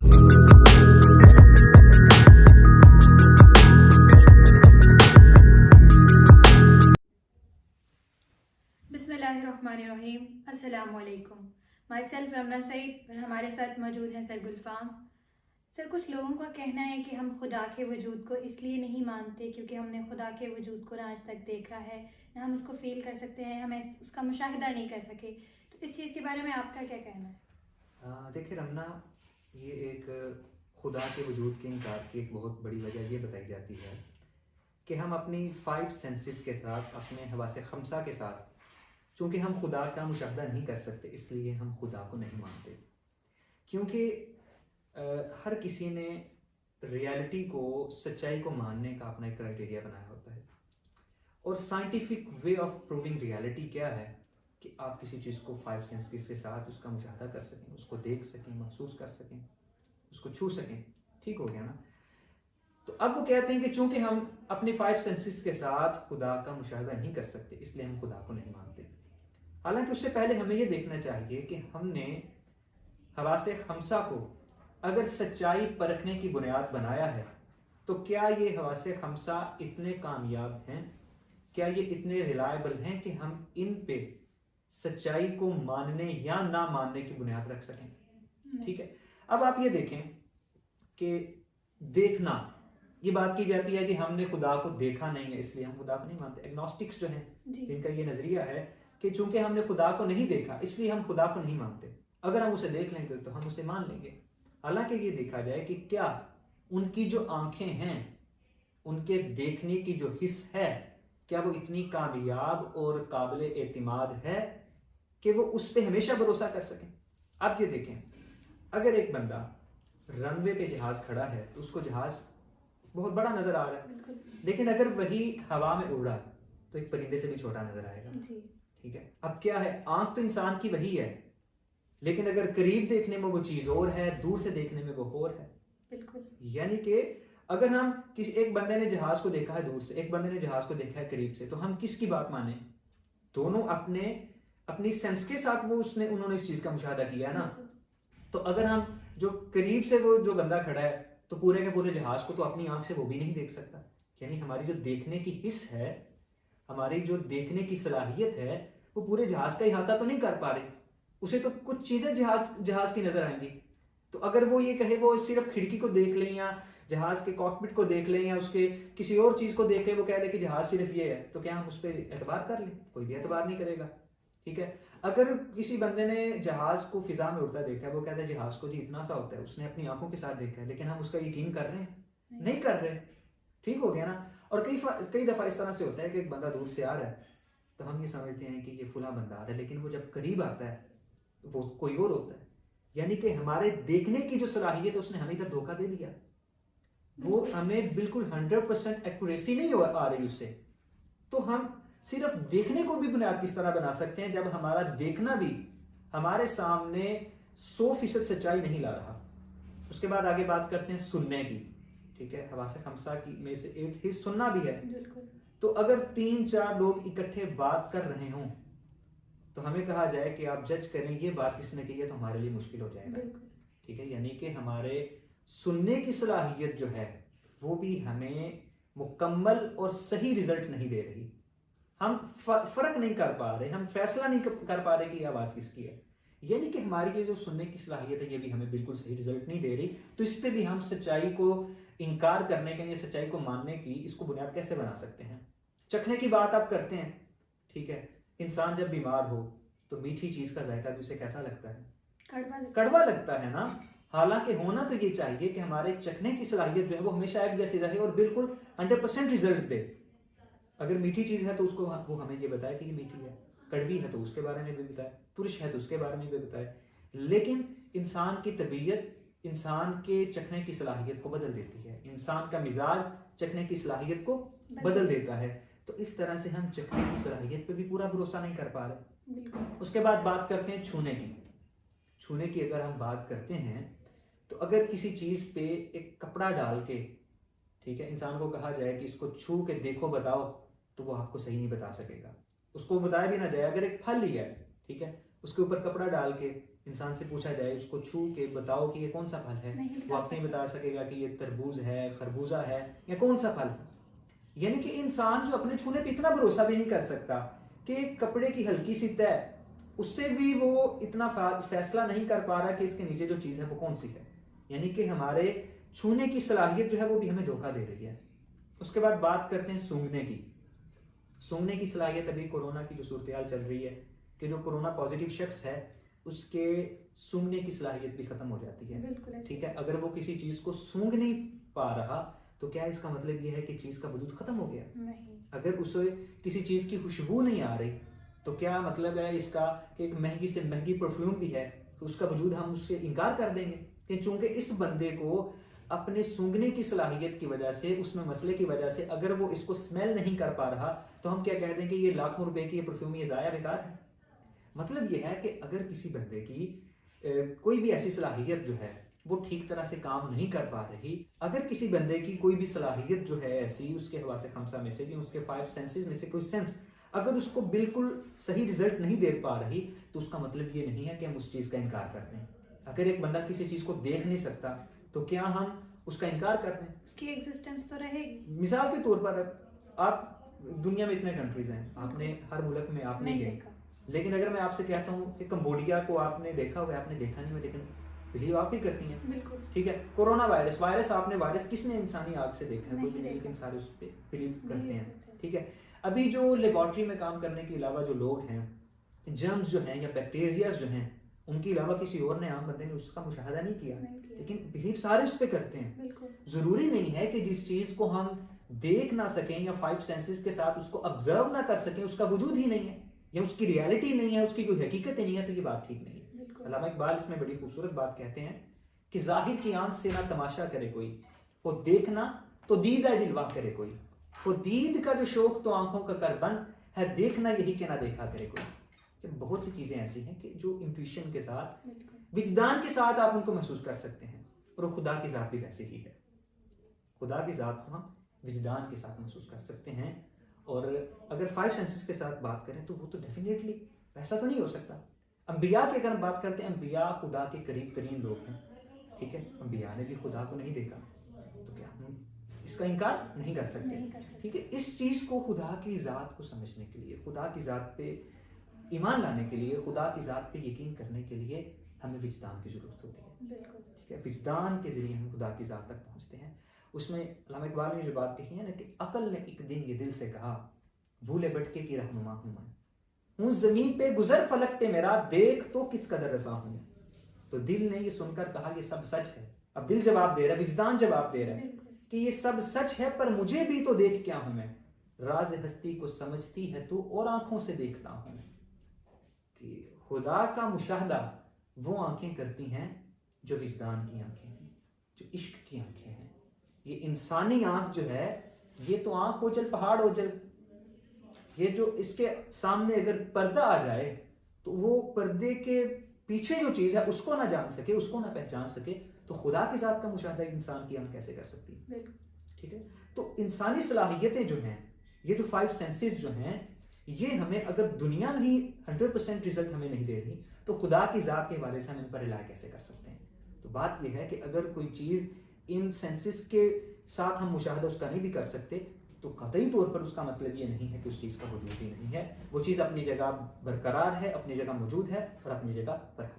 बिस्मिल्लाहिर्रहमानिर्रहीम। अस्सलाम वालेकुम। माई सेल्फ रमना सईद और हमारे साथ मौजूद हैं सर गुलफाम। सर, कुछ लोगों का कहना है कि हम खुदा के वजूद को इसलिए नहीं मानते क्योंकि हमने खुदा के वजूद को ना आज तक देखा है, ना हम उसको फील कर सकते हैं, हमें उसका मुशाहिदा नहीं कर सके। तो इस चीज़ के बारे में आपका क्या कहना है? देखिए रमना, ये एक खुदा के वजूद के इनकार की एक बहुत बड़ी वजह ये बताई जाती है कि हम अपनी 5 सेंसेस के साथ, अपने हवासे खमसा के साथ, चूँकि हम खुदा का मुशाहिदा नहीं कर सकते, इसलिए हम खुदा को नहीं मानते। क्योंकि हर किसी ने रियलिटी को, सच्चाई को मानने का अपना एक क्राइटेरिया बनाया होता है। और scientific way of proving reality क्या है कि आप किसी चीज़ को 5 सेंसेस के साथ उसका मुशाहिदा कर सकें, उसको देख सकें, महसूस कर सकें, उसको छू सकें। ठीक हो गया ना? तो अब वो कहते हैं कि चूंकि हम अपने 5 सेंसेस के साथ खुदा का मुशाहिदा नहीं कर सकते, इसलिए हम खुदा को नहीं मानते। हालांकि उससे पहले हमें ये देखना चाहिए कि हमने हवासे खमसा को अगर सच्चाई परखने की बुनियाद बनाया है, तो क्या ये हवासे खमसा इतने कामयाब हैं, क्या ये इतने रिलायबल हैं कि हम इन पे सच्चाई को मानने या ना मानने की बुनियाद रख सकें। ठीक है, अब आप ये देखें कि देखना, ये बात की जाती है कि हमने खुदा को देखा नहीं है इसलिए हम खुदा को नहीं मानते। एग्नोस्टिक्स जो हैं, जिनका ये नजरिया है कि चूंकि हमने खुदा को नहीं देखा इसलिए हम खुदा को नहीं मानते, अगर हम उसे देख लेंगे तो हम उसे मान लेंगे। हालांकि ये देखा जाए कि क्या उनकी जो आंखें हैं, उनके देखने की जो हिस्स है, क्या वो इतनी कामयाब और काबिल एतमाद है कि वो उस पर हमेशा भरोसा कर सकें। अब ये देखें, अगर एक बंदा रनवे पे जहाज खड़ा है तो उसको जहाज बहुत बड़ा नजर आ रहा है, लेकिन अगर वही हवा में उड़ रहा है तो एक परिंदे से भी छोटा नजर आएगा। ठीक है, अब क्या है, आंख तो इंसान की वही है, लेकिन अगर करीब देखने में वो चीज और है, दूर से देखने में वो और है। बिल्कुल। यानी कि अगर हम किसी एक बंदे ने जहाज को देखा है दूर से, एक बंदे ने जहाज को देखा है करीब से, तो हम किसकी बात माने? दोनों अपनी सेंस के साथ वो उन्होंने इस चीज का मुशाहिदा किया है ना। तो अगर हम जो करीब से वो जो बंदा खड़ा है, तो पूरे के पूरे जहाज को तो अपनी आंख से वो भी नहीं देख सकता। यानी हमारी जो देखने की हिस्स है, हमारी जो देखने की सलाहियत है, वो पूरे जहाज का इहाता तो नहीं कर पा रही। उसे तो कुछ चीजें जहाज की नजर आएंगी। तो अगर वो ये कहे वो सिर्फ खिड़की को देख लें या जहाज के कॉकपिट को देख लें या उसके किसी और चीज को देख लें, वो कह ले कि जहाज सिर्फ ये है, तो क्या हम उस पर एतबार कर लें? कोई भी एतबार नहीं करेगा। ठीक है, अगर किसी बंदे ने जहाज को फिजा में उड़ता देखा है, वो कहता है जहाज को जी इतना सा होता है, उसने अपनी आंखों के साथ देखा है, लेकिन हम उसका यकीन कर रहे हैं? नहीं कर रहे। ठीक हो गया ना? और कई दफा इस तरह से होता है कि एक बंदा दूर से आ रहा है तो हम ये समझते हैं कि ये फुला बंदा आ रहा है, लेकिन वो जब करीब आता है वो कोई और होता है। यानी कि हमारे देखने की जो सलाहियत है उसने हमें इधर धोखा दे दिया। वो हमें बिल्कुल 100% एक्यूरेसी नहीं आ रही उससे। तो हम सिर्फ देखने को भी बुनियाद किस तरह बना सकते हैं जब हमारा देखना भी हमारे सामने 100% सच्चाई नहीं ला रहा। उसके बाद आगे बात करते हैं सुनने की। ठीक है, हवासे खमसा की में से एक हिस्सा सुनना भी है। तो अगर 3-4 लोग इकट्ठे बात कर रहे हों तो हमें कहा जाए कि आप जज करें ये बात किसने की है, तो हमारे लिए मुश्किल हो जाएगा। ठीक है, यानी कि हमारे सुनने की सलाहियत जो है वो भी हमें मुकम्मल और सही रिजल्ट नहीं दे रही। हम फर्क नहीं कर पा रहे, हम फैसला नहीं कर पा रहे कि आवाज किसकी है। यानी कि हमारी ये जो सुनने की सलाहियत है ये भी हमें बिल्कुल सही रिजल्ट नहीं दे रही। तो इस पे भी हम सच्चाई को इनकार करने के, सच्चाई को मानने की इसको बुनियाद कैसे बना सकते हैं? चखने की बात आप करते हैं। ठीक है, इंसान जब बीमार हो तो मीठी चीज का जायका भी उसे कैसा लगता है? कड़वा लगता है ना। हालांकि होना तो ये चाहिए कि हमारे चखने की सलाहियत जो है वो हमेशा एक जैसी रहे और बिल्कुल 100% रिजल्ट दे। अगर मीठी चीज है तो उसको वो हमें ये बताए कि ये मीठी है, कड़वी है तो उसके बारे में भी बताए, तुरश है तो उसके बारे में भी बताए। लेकिन इंसान की तबीयत इंसान के चखने की सलाहियत को बदल देती है, इंसान का मिजाज चखने की सलाहियत को बदल देता है। तो इस तरह से हम चखने की सलाहियत पे भी पूरा भरोसा नहीं कर पा रहे। उसके बाद बात करते हैं छूने की। छूने की अगर हम बात करते हैं तो अगर किसी चीज पे एक कपड़ा डाल के, ठीक है, इंसान को कहा जाए कि इसको छू के देखो बताओ, तो वो आपको सही नहीं बता सकेगा। उसको बताया भी ना जाए, अगर एक फल लिया है, ठीक है, उसके ऊपर कपड़ा डाल के इंसान से पूछा जाए, उसको छू के बताओ कि ये कौन सा फल है, वो आप नहीं बता सकेगा कि ये तरबूज है, खरबूजा है या कौन सा फल है। यानी कि इंसान जो अपने छूने पे इतना भरोसा भी नहीं कर सकता कि एक कपड़े की हल्की सी तह, उससे भी वो इतना फैसला नहीं कर पा रहा कि इसके नीचे जो चीज़ है वो कौन सी है। यानी कि हमारे छूने की सलाहियत जो है वो भी हमें धोखा दे रही है। उसके बाद बात करते हैं सूंघने की। सूंघने की सलाहियत, अभी कोरोना की जो सूरत चल रही है कि जो कोरोना पॉजिटिव शख्स है उसके सूंघने की सलाहियत भी खत्म हो जाती है। ठीक है, अगर वो किसी चीज को सूंघ नहीं पा रहा तो क्या इसका मतलब ये है कि चीज का वजूद खत्म हो गया? नहीं। अगर उसे किसी चीज की खुशबू नहीं आ रही तो क्या मतलब है इसका कि एक महंगी से महंगी परफ्यूम भी है तो उसका वजूद हम उससे इनकार कर देंगे कि चूंकि इस बंदे को अपने सूंघने की सलाहियत की वजह से, उसमें मसले की वजह से अगर वो इसको स्मेल नहीं कर पा रहा तो हम क्या कह देंगे ये लाखों रुपए की ये परफ्यूम ये ज़ाया बेकार है। मतलब ये है कि अगर किसी बंदे की कोई भी ऐसी सलाहियत जो है वो ठीक तरह से काम नहीं कर पा रही, अगर किसी बंदे की कोई भी सलाहियत जो है ऐसी, उसके हवासे खमसा में से, उसके 5 सेंसेस में से कोई सेंस अगर उसको बिल्कुल सही रिजल्ट नहीं दे पा रही तो उसका मतलब ये नहीं है कि हम उस चीज़ का इनकार कर दें। अगर एक बंदा किसी चीज़ को देख नहीं सकता तो क्या हम उसका इनकार कर दें? उसकी एग्जिस्टेंस तो रहेगी। मिसाल के तौर पर आप दुनिया में इतने कंट्रीज हैं, आपने हर मुल्क में आपने देखा, लेकिन अगर मैं आपसे कहता हूँ कि कंबोडिया को आपने देखा हुआ, आपने देखा नहीं हुआ, लेकिन बिलीव आप भी करती हैं। बिल्कुल। ठीक है, कोरोना वायरस आपने वायरस किसने इंसानी आग से देखा है? कोई भी नहीं, लेकिन सारे उस पर बिलीव करते हैं। ठीक है, अभी जो लेबॉर्ट्री में काम करने के अलावा जो लोग हैं, जर्म्स जो हैं या बैक्टीरिया जो हैं, उनके अलावा किसी और ने, आम बंदे ने उसका मुशाहदा नहीं किया, लेकिन बिलीव सारे उस पर करते हैं। जरूरी नहीं है कि जिस चीज को हम देख ना सकें या 5 सेंसेस के साथ उसको ऑब्जर्व ना कर सकें उसका वजूद ही नहीं है या उसकी रियलिटी नहीं है, उसकी कोई हकीकत ही नहीं है, तो ये बात ठीक नहीं है। अल्लामा इकबाल इसमें बड़ी खूबसूरत बात कहते हैं कि जाहिर की आंख से ना तमाशा करे कोई, वो देखना तो दीद है दिलवा करे कोई, वो दीद का जो शौक तो आंखों का करबन है, देखना यही के ना देखा करे कोई। बहुत सी चीजें ऐसी हैं कि जो इंट्यूशन के साथ, विजदान के साथ आप उनको महसूस कर सकते हैं, और वो खुदा की जात भी वैसे ही है। खुदा की जात को हम विजदान के साथ महसूस कर सकते हैं, और अगर 5 सेंसेस के साथ बात करें तो वो तो डेफिनेटली वैसा तो नहीं हो सकता। अंबिया की अगर हम बात करते हैं, अंबिया खुदा के करीब तरीन लोग हैं। ठीक है, अंबिया ने भी खुदा को नहीं देखा तो क्या हम इसका इनकार नहीं कर सकते? ठीक है, इस चीज को, खुदा की जात को समझने के लिए, खुदा की जात पे ईमान लाने के लिए, खुदा की जात पे यकीन करने के लिए हमें विजदान की जरूरत होती है। ठीक है, विजदान के जरिए हम खुदा की जात तक पहुंचते हैं। उसमें अल्लामा इकबाल ने जो बात कही है ना कि अकल ने एक दिन ये दिल से कहा, भूले भटके की रहनुमा हूं मैं, हूं जमीन पे गुजर फलक पे मेरा, देख तो किस कदर रसा हूं। तो दिल ने ये सुनकर कहा ये सब सच है। अब दिल जवाब दे रहा है, विजदान जवाब दे रहा है कि ये सब सच है, पर मुझे भी तो देख क्या हूं मैं, राज हस्ती को समझती है तू और आंखों से देखता हूं मैं। कि खुदा का मुशाहदा वो आंखें करती हैं जो विजदान की आंखें हैं, जो इश्क की आंखें हैं। ये इंसानी आंख जो है, ये तो आंख ओझल पहाड़ ओझल, ये जो इसके सामने अगर पर्दा आ जाए तो वो पर्दे के पीछे जो चीज है उसको ना जान सके, उसको ना पहचान सके, तो खुदा की जात का मुशाहदा इंसान की आंख कैसे कर सकती है? ठीक है, तो इंसानी सलाहियतें जो हैं, ये जो 5 सेंसेस जो हैं, ये हमें अगर दुनिया में ही 100% रिजल्ट हमें नहीं दे रही तो खुदा की जात के हवाले से हम इन पर रिलाय कैसे कर सकते हैं? तो बात यह है कि अगर कोई चीज इन सेंसेस के साथ हम मुशाहदा उसका नहीं भी कर सकते तो कतई तौर पर उसका मतलब ये नहीं है कि उस चीज़ का वजूद ही नहीं है। वो चीज़ अपनी जगह बरकरार है, अपनी जगह मौजूद है और अपनी जगह पर